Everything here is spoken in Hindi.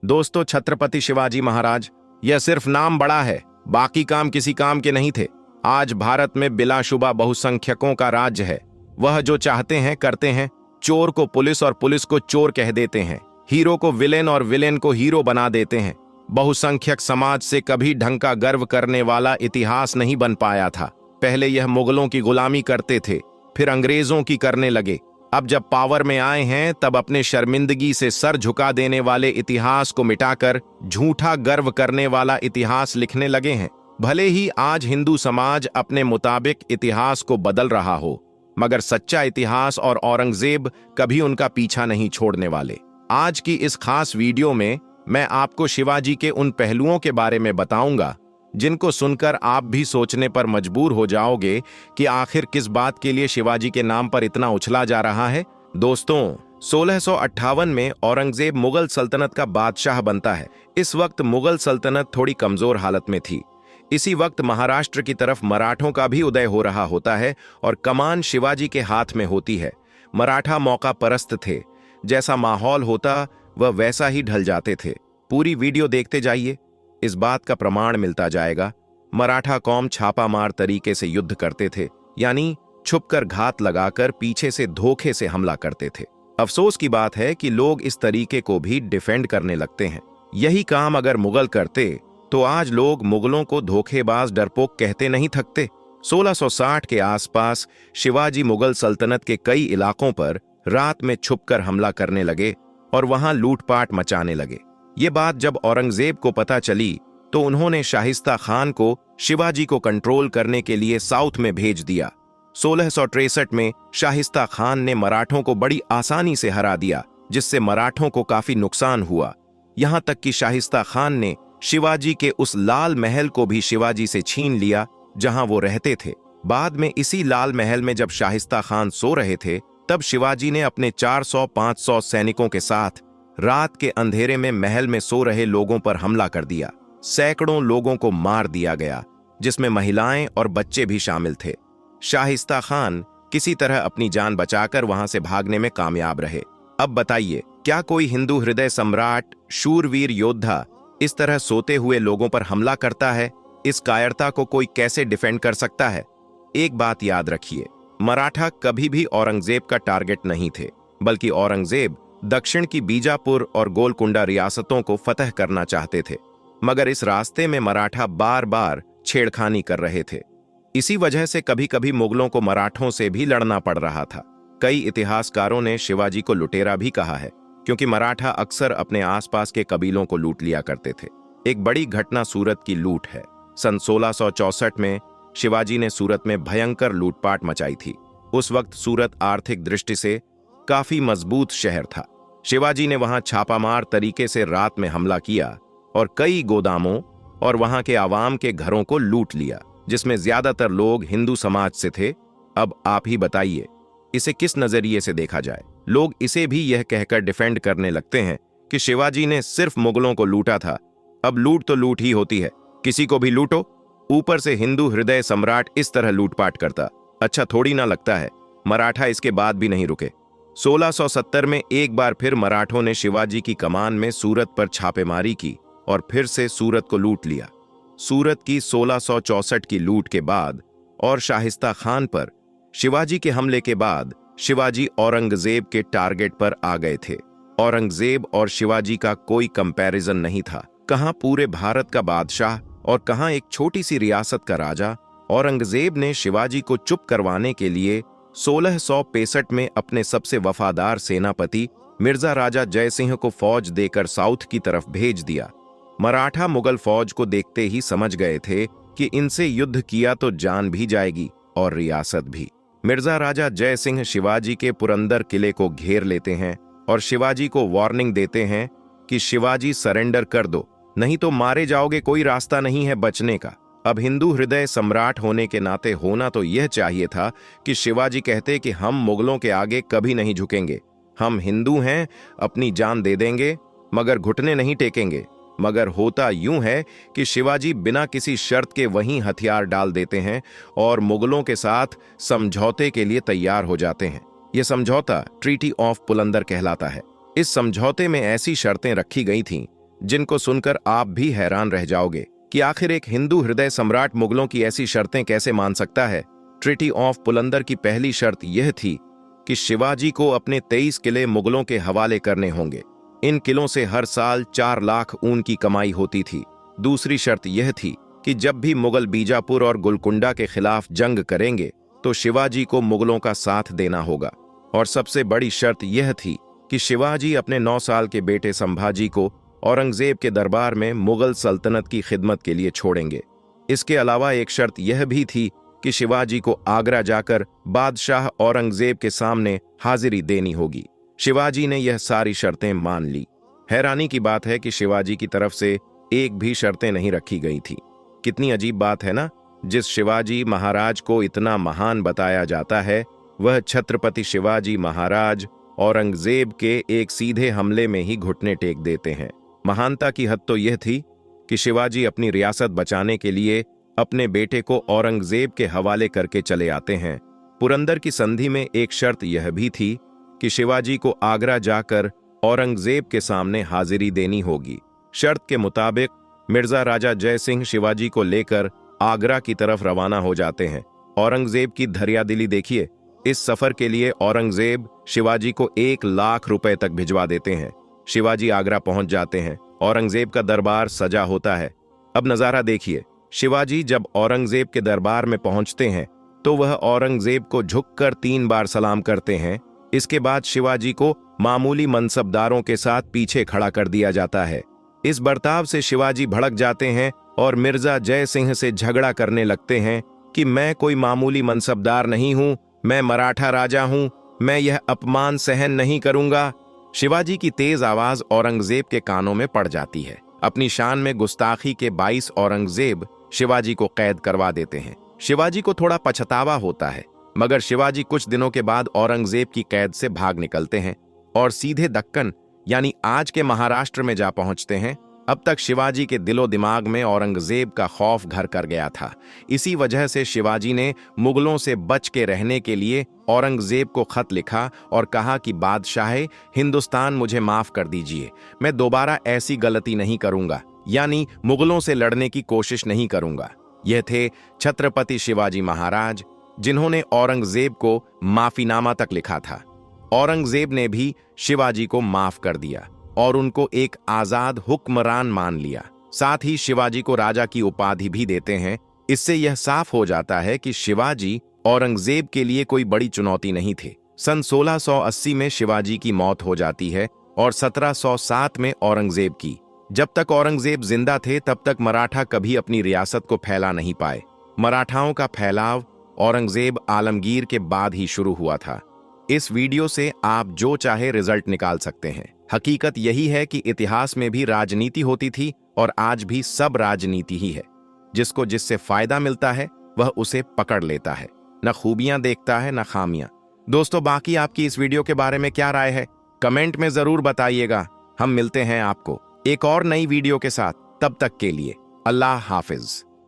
दोस्तों, छत्रपति शिवाजी महाराज, यह सिर्फ नाम बड़ा है, बाकी काम किसी काम के नहीं थे। आज भारत में बिलाशुबा बहुसंख्यकों का राज्य है। वह जो चाहते हैं करते हैं। चोर को पुलिस और पुलिस को चोर कह देते हैं। हीरो को विलेन और विलेन को हीरो बना देते हैं। बहुसंख्यक समाज से कभी ढंग का गर्व करने वाला इतिहास नहीं बन पाया था। पहले यह मुगलों की गुलामी करते थे, फिर अंग्रेजों की करने लगे। अब जब पावर में आए हैं तब अपने शर्मिंदगी से सर झुका देने वाले इतिहास को मिटाकर झूठा गर्व करने वाला इतिहास लिखने लगे हैं। भले ही आज हिंदू समाज अपने मुताबिक इतिहास को बदल रहा हो, मगर सच्चा इतिहास और औरंगजेब कभी उनका पीछा नहीं छोड़ने वाले। आज की इस खास वीडियो में मैं आपको शिवाजी के उन पहलुओं के बारे में बताऊंगा जिनको सुनकर आप भी सोचने पर मजबूर हो जाओगे कि आखिर किस बात के लिए शिवाजी के नाम पर इतना उछला जा रहा है। दोस्तों, 1658 में औरंगजेब मुगल सल्तनत का बादशाह बनता है। इस वक्त मुगल सल्तनत थोड़ी कमजोर हालत में थी। इसी वक्त महाराष्ट्र की तरफ मराठों का भी उदय हो रहा होता है और कमान शिवाजी के हाथ में होती है। मराठा मौका परस्त थे, जैसा माहौल होता वह वैसा ही ढल जाते थे। पूरी वीडियो देखते जाइए, इस बात का प्रमाण मिलता जाएगा। मराठा कौम छापामार तरीके से युद्ध करते थे, यानी छुपकर घात लगाकर पीछे से धोखे से हमला करते थे। अफसोस की बात है कि लोग इस तरीके को भी डिफेंड करने लगते हैं। यही काम अगर मुगल करते तो आज लोग मुगलों को धोखेबाज डरपोक कहते नहीं थकते। 1660 के आसपास शिवाजी मुगल सल्तनत के कई इलाकों पर रात में छुपकर हमला करने लगे और वहां लूटपाट मचाने लगे। ये बात जब औरंगजेब को पता चली तो उन्होंने शाहिस्ता खान को शिवाजी को कंट्रोल करने के लिए साउथ में भेज दिया। 1663 में शाहिस्ता खान ने मराठों को बड़ी आसानी से हरा दिया, जिससे मराठों को काफी नुकसान हुआ। यहां तक कि शाहिस्ता खान ने शिवाजी के उस लाल महल को भी शिवाजी से छीन लिया जहां वो रहते थे। बाद में इसी लाल महल में जब शाहिस्ता खान सो रहे थे, तब शिवाजी ने अपने 400-500 सैनिकों के साथ रात के अंधेरे में महल में सो रहे लोगों पर हमला कर दिया। सैकड़ों लोगों को मार दिया गया, जिसमें महिलाएं और बच्चे भी शामिल थे। शाहिस्ता खान किसी तरह अपनी जान बचाकर वहां से भागने में कामयाब रहे। अब बताइए, क्या कोई हिंदू हृदय सम्राट, शूरवीर योद्धा इस तरह सोते हुए लोगों पर हमला करता है? इस कायरता को कोई कैसे डिफेंड कर सकता है? एक बात याद रखिए, मराठा कभी भी औरंगजेब का टारगेट नहीं थे, बल्कि औरंगजेब दक्षिण की बीजापुर और गोलकुंडा रियासतों को फतह करना चाहते थे। मगर इस रास्ते में मराठा बार बार छेड़खानी कर रहे थे। इसी वजह से कभी कभी मुगलों को मराठों से भी लड़ना पड़ रहा था। कई इतिहासकारों ने शिवाजी को लुटेरा भी कहा है, क्योंकि मराठा अक्सर अपने आसपास के कबीलों को लूट लिया करते थे। एक बड़ी घटना सूरत की लूट है। सन 1664 में शिवाजी ने सूरत में भयंकर लूटपाट मचाई थी। उस वक्त सूरत आर्थिक दृष्टि से काफी मजबूत शहर था। शिवाजी ने वहां छापामार तरीके से रात में हमला किया और कई गोदामों और वहां के आवाम के घरों को लूट लिया, जिसमें ज्यादातर लोग हिंदू समाज से थे। अब आप ही बताइए, इसे किस नजरिए से देखा जाए? लोग इसे भी यह कहकर डिफेंड करने लगते हैं कि शिवाजी ने सिर्फ मुगलों को लूटा था। अब लूट तो लूट ही होती है, किसी को भी लूटो। ऊपर से हिंदू हृदय सम्राट इस तरह लूटपाट करता, अच्छा थोड़ी ना लगता है मराठा इसके बाद भी नहीं रुके। 1670 में एक बार फिर मराठों ने शिवाजी की कमान में सूरत पर छापेमारी की और फिर से सूरत को लूट लिया। सूरत की 1664 की लूट के बाद और शाहिस्ता खान पर शिवाजी के हमले के बाद शिवाजी औरंगजेब के टारगेट पर आ गए थे। औरंगजेब और शिवाजी का कोई कंपैरिजन नहीं था। कहां पूरे भारत का बादशाह और कहां एक छोटी सी रियासत का राजा। औरंगजेब ने शिवाजी को चुप करवाने के लिए 1665 में अपने सबसे वफादार सेनापति मिर्जा राजा जयसिंह को फौज देकर साउथ की तरफ भेज दिया। मराठा मुगल फौज को देखते ही समझ गए थे कि इनसे युद्ध किया तो जान भी जाएगी और रियासत भी। मिर्जा राजा जयसिंह शिवाजी के पुरंदर किले को घेर लेते हैं और शिवाजी को वार्निंग देते हैं कि शिवाजी सरेंडर कर दो, नहीं तो मारे जाओगे, कोई रास्ता नहीं है बचने का। अब हिंदू हृदय सम्राट होने के नाते होना तो यह चाहिए था कि शिवाजी कहते कि हम मुगलों के आगे कभी नहीं झुकेंगे, हम हिंदू हैं, अपनी जान दे देंगे मगर घुटने नहीं टेकेंगे। मगर होता यूं है कि शिवाजी बिना किसी शर्त के वहीं हथियार डाल देते हैं और मुगलों के साथ समझौते के लिए तैयार हो जाते हैं। यह समझौता ट्रीटी ऑफ पुलंदर कहलाता है। इस समझौते में ऐसी शर्तें रखी गई थीं जिनको सुनकर आप भी हैरान रह जाओगे कि आखिर एक हिंदू हृदय सम्राट मुगलों की ऐसी शर्तें कैसे मान सकता है। ट्रीटी ऑफ पुलंदर की पहली शर्त यह थी कि शिवाजी को अपने 23 किले मुगलों के हवाले करने होंगे। इन किलों से हर साल 4 लाख ऊन की कमाई होती थी। दूसरी शर्त यह थी कि जब भी मुगल बीजापुर और गोलकुंडा के खिलाफ जंग करेंगे तो शिवाजी को मुगलों का साथ देना होगा। और सबसे बड़ी शर्त यह थी कि शिवाजी अपने 9 साल के बेटे संभाजी को औरंगजेब के दरबार में मुगल सल्तनत की खिदमत के लिए छोड़ेंगे। इसके अलावा एक शर्त यह भी थी कि शिवाजी को आगरा जाकर बादशाह औरंगजेब के सामने हाजिरी देनी होगी। शिवाजी ने यह सारी शर्तें मान ली। हैरानी की बात है कि शिवाजी की तरफ से एक भी शर्तें नहीं रखी गई थी। कितनी अजीब बात है ना। जिस शिवाजी महाराज को इतना महान बताया जाता है, वह छत्रपति शिवाजी महाराज औरंगजेब के एक सीधे हमले में ही घुटने टेक देते हैं। महानता की हद तो यह थी कि शिवाजी अपनी रियासत बचाने के लिए अपने बेटे को औरंगजेब के हवाले करके चले आते हैं। पुरंदर की संधि में एक शर्त यह भी थी कि शिवाजी को आगरा जाकर औरंगजेब के सामने हाजिरी देनी होगी। शर्त के मुताबिक मिर्जा राजा जय सिंह शिवाजी को लेकर आगरा की तरफ रवाना हो जाते हैं। औरंगजेब की धैर्यदिली देखिए। इस सफर के लिए औरंगजेब शिवाजी को 1 लाख रुपए तक भिजवा देते हैं। शिवाजी आगरा पहुंच जाते हैं। औरंगजेब का दरबार सजा होता है। अब नजारा देखिए। शिवाजी जब औरंगजेब के दरबार में पहुंचते हैं तो वह औरंगजेब को झुककर 3 बार सलाम करते हैं। इसके बाद शिवाजी को मामूली मनसबदारों के साथ पीछे खड़ा कर दिया जाता है। इस बर्ताव से शिवाजी भड़क जाते हैं और मिर्जा जय सिंह से झगड़ा करने लगते हैं कि मैं कोई मामूली मनसबदार नहीं हूं, मैं मराठा राजा हूं, मैं यह अपमान सहन नहीं करूंगा। शिवाजी की तेज आवाज औरंगजेब के कानों में पड़ जाती है। अपनी शान में गुस्ताखी के 22 औरंगजेब शिवाजी को कैद करवा देते हैं। शिवाजी को थोड़ा पछतावा होता है, मगर शिवाजी कुछ दिनों के बाद औरंगजेब की कैद से भाग निकलते हैं और सीधे दक्कन यानी आज के महाराष्ट्र में जा पहुंचते हैं। अब तक शिवाजी के दिलो दिमाग में औरंगजेब का खौफ घर कर गया था। इसी वजह से शिवाजी ने मुगलों से बच के रहने के लिए औरंगजेब को खत लिखा और कहा कि बादशाह हिंदुस्तान मुझे माफ कर दीजिए, मैं दोबारा ऐसी गलती नहीं करूंगा, यानी मुगलों से लड़ने की कोशिश नहीं करूंगा। यह थे छत्रपति शिवाजी महाराज, जिन्होंने औरंगजेब को माफीनामा तक लिखा था। औरंगजेब ने भी शिवाजी को माफ कर दिया और उनको एक आजाद हुक्मरान मान लिया। साथ ही शिवाजी को राजा की उपाधि भी देते हैं। इससे यह साफ हो जाता है कि शिवाजी औरंगजेब के लिए कोई बड़ी चुनौती नहीं थे। सन 1680 में शिवाजी की मौत हो जाती है और 1707 में औरंगजेब की। जब तक औरंगजेब जिंदा थे तब तक मराठा कभी अपनी रियासत को फैला नहीं पाए। मराठाओं का फैलाव औरंगजेब आलमगीर के बाद ही शुरू हुआ था। इस वीडियो से आप जो चाहे रिजल्ट निकाल सकते हैं। हकीकत यही है कि इतिहास में भी राजनीति होती थी और आज भी सब राजनीति ही है। जिसको जिससे फायदा मिलता है वह उसे पकड़ लेता है, न खूबियां देखता है न खामियां। दोस्तों, बाकी आपकी इस वीडियो के बारे में क्या राय है, कमेंट में जरूर बताइएगा। हम मिलते हैं आपको एक और नई वीडियो के साथ। तब तक के लिए अल्लाह हाफिज।